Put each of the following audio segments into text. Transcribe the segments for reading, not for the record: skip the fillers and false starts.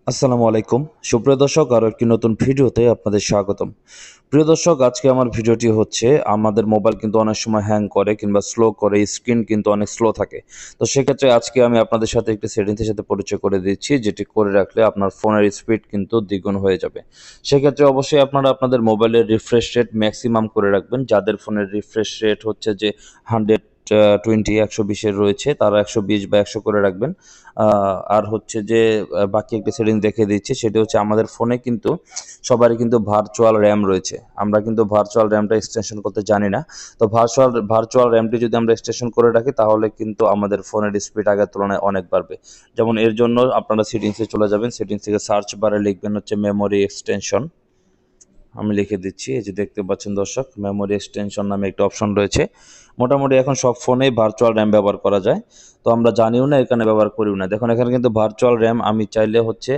আসসালামু আলাইকুম সুপ্রিয় দর্শক, আরও একটি নতুন ভিডিওতে আপনাদের স্বাগতম। প্রিয় দর্শক, আজকে আমার ভিডিওটি হচ্ছে আমাদের মোবাইল কিন্তু অনেক সময় হ্যাং করে কিংবা স্লো করে, স্ক্রিন কিন্তু অনেক স্লো থাকে। তো সেক্ষেত্রে আজকে আমি আপনাদের সাথে একটি সেটিংসের সাথে পরিচয় করে দিচ্ছি, যেটি করে রাখলে আপনার ফোনের স্পিড কিন্তু দ্বিগুণ হয়ে যাবে। সেক্ষেত্রে অবশ্যই আপনারা আপনাদের মোবাইলের রিফ্রেশ রেট ম্যাক্সিমাম করে রাখবেন। যাদের ফোনের রিফ্রেশ রেট হচ্ছে যে 120 120-এর রয়েছে, তারা 120 বা 100 করে রাখবেন। আর হচ্ছে যে বাকি একটা সেটিংস দেখিয়ে দিচ্ছি, সেটি হচ্ছে আমাদের ফোনে কিন্তু সবারই কিন্তু ভার্চুয়াল র্যাম রয়েছে। আমরা কিন্তু ভার্চুয়াল র্যামটা এক্সটেনশন করতে জানি না। তো ভার্চুয়াল র্যামটি যদি আমরা এক্সটেনশন করে রাখি, তাহলে কিন্তু আমাদের ফোনের স্পিড আগের তুলনায় অনেক বাড়বে। যেমন এর জন্য আপনারা সেটিংসে চলে যাবেন, সেটিংস থেকে সার্চ বারে লিখবেন হচ্ছে মেমোরি এক্সটেনশন। আমি লিখে দিচ্ছি, এই যে দেখতে পাচ্ছেন দর্শক, মেমোরি এক্সটেনশন নামে একটা অপশন রয়েছে। মোটামুটি এখন সব ফোনেই ভার্চুয়াল র্যাম ব্যবহার করা যায়। তো আমরা জানিও না, এখানে ব্যবহার করিও না। দেখুন এখানে কিন্তু ভার্চুয়াল র্যাম আমি চাইলে হচ্ছে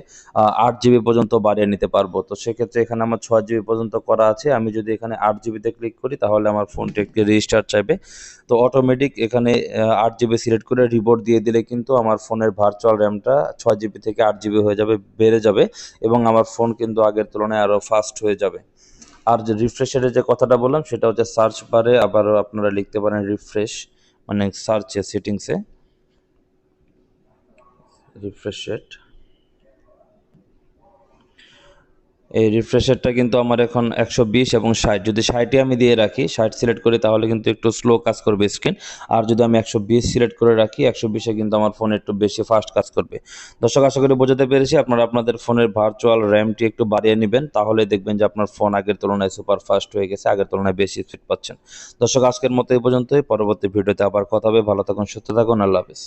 8 জিবি পর্যন্ত বাড়িয়ে নিতে পারবো। তো সেক্ষেত্রে এখানে আমার 6 জিবি পর্যন্ত করা আছে। আমি যদি এখানে 8 জিবিতে ক্লিক করি, তাহলে আমার ফোনটি একটি রেজিস্টার চাইবে। তো অটোমেটিক এখানে 8 জিবি সিলেক্ট করে রিবোট দিয়ে দিলে কিন্তু আমার ফোনের ভার্চুয়াল র্যামটা 6 জিবি থেকে 8 জিবি হয়ে যাবে, বেড়ে যাবে, এবং আমার ফোন কিন্তু আগের তুলনায় আরও ফাস্ট হয়ে যাবে। আর যে রিফ্রেশের যে কথাটা বললাম, সেটা হচ্ছে সার্চ বারে আবারও আপনারা লিখতে পারেন রিফ্রেশ, মানে সার্চে সেটিংসে রিফ্রেশ রেট। এই রিফ্রেশারটা কিন্তু আমার এখন 120 এবং 60। যদি 60ই আমি দিয়ে রাখি, 60 সিলেক্ট করি, তাহলে কিন্তু একটু স্লো কাজ করবে স্ক্রিন। আর যদি আমি 120 সিলেক্ট করে রাখি, 120-এ কিন্তু আমার ফোন একটু বেশি ফাস্ট কাজ করবে। দর্শক, আশা করি বোঝাতে পেরেছি। আপনারা আপনাদের ফোনের ভার্চুয়াল র্যামটি একটু বাড়িয়ে নেবেন, তাহলে দেখবেন যে আপনার ফোন আগের তুলনায় সুপার ফাস্ট হয়ে গেছে, আগের তুলনায় বেশি স্পিড পাচ্ছেন। দর্শক, আজকের মতো এই পর্যন্তই। পরবর্তী ভিডিওতে আবার কথা হবে। ভালো থাকুন, সুস্থ থাকুন। আল্লাহ হাফেজ।